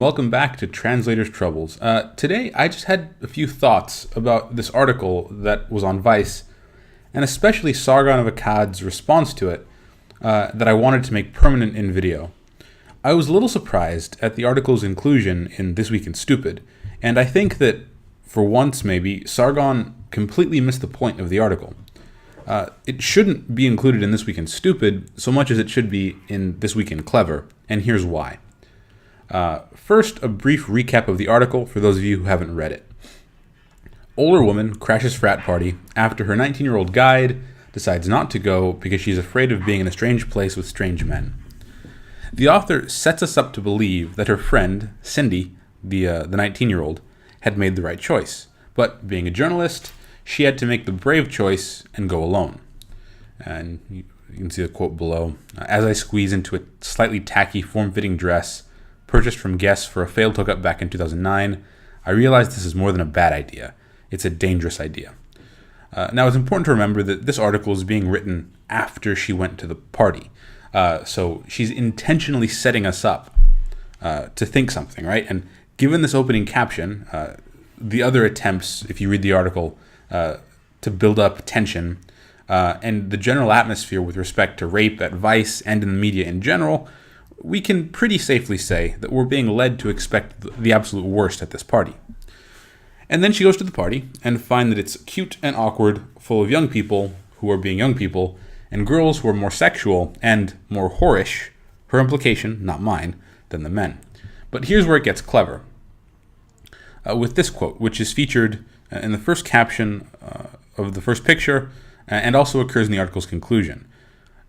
Welcome back to Translator's Troubles. Today, I just had a few thoughts about this article that was on Vice, and especially Sargon of Akkad's response to it, that I wanted to make permanent in video. I was a little surprised at the article's inclusion in This Week in Stupid, and I think that, for once maybe, Sargon completely missed the point of the article. It shouldn't be included in This Week in Stupid so much as it should be in This Week in Clever, and here's why. First, a brief recap of the article for those of you who haven't read it. Older woman crashes frat party after her 19-year-old guide decides not to go because she's afraid of being in a strange place with strange men. The author sets us up to believe that her friend, Cindy, the 19-year-old, had made the right choice, but being a journalist, she had to make the brave choice and go alone. And you can see the quote below. As I squeeze into a slightly tacky, form-fitting dress purchased from Guess for a failed hookup back in 2009, I realized this is more than a bad idea. It's a dangerous idea. Now, it's important to remember that this article is being written after she went to the party. So she's intentionally setting us up to think something, right? And given this opening caption, the other attempts, if you read the article, to build up tension, and the general atmosphere with respect to rape at Vice and in the media in general, we can pretty safely say that we're being led to expect the absolute worst at this party. And then she goes to the party and finds that it's cute and awkward, full of young people who are being young people, and girls who are more sexual and more whorish, her implication, not mine, than the men. But here's where it gets clever. With this quote, which is featured in the first caption of the first picture, and also occurs in the article's conclusion.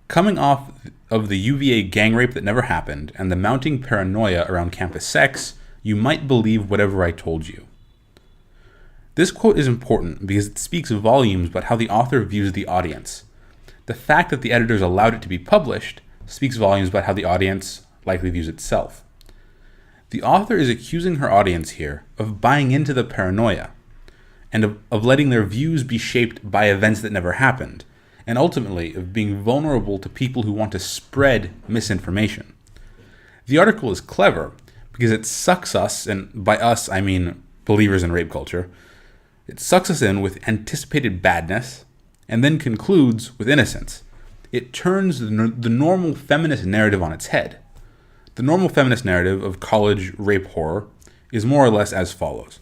Coming off of the UVA gang rape that never happened and the mounting paranoia around campus sex, you might believe whatever I told you. This quote is important because it speaks volumes about how the author views the audience. The fact that the editors allowed it to be published speaks volumes about how the audience likely views itself. The author is accusing her audience here of buying into the paranoia and of letting their views be shaped by events that never happened, and ultimately of being vulnerable to people who want to spread misinformation. The article is clever because it sucks us, and by us I mean believers in rape culture, it sucks us in with anticipated badness and then concludes with innocence. It turns the normal feminist narrative on its head. The normal feminist narrative of college rape horror is more or less as follows.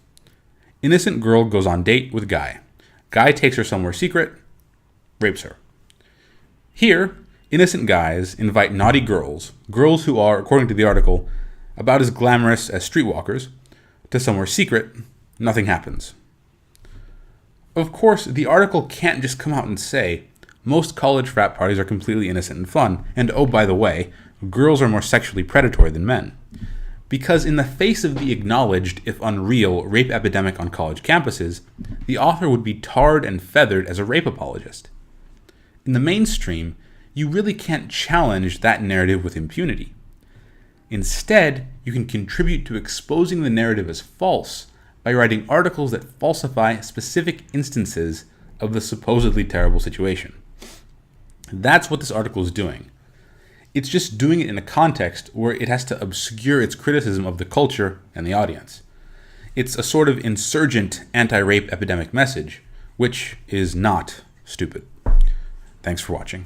Innocent girl goes on date with guy. Guy takes her somewhere secret, rapes her. Here, innocent guys invite naughty girls who are, according to the article, about as glamorous as streetwalkers, to somewhere secret. Nothing happens. Of course, the article can't just come out and say, most college frat parties are completely innocent and fun, and oh, by the way, girls are more sexually predatory than men. Because in the face of the acknowledged, if unreal, rape epidemic on college campuses, the author would be tarred and feathered as a rape apologist. In the mainstream, you really can't challenge that narrative with impunity. Instead, you can contribute to exposing the narrative as false by writing articles that falsify specific instances of the supposedly terrible situation. That's what this article is doing. It's just doing it in a context where it has to obscure its criticism of the culture and the audience. It's a sort of insurgent anti-rape epidemic message, which is not stupid. Thanks for watching.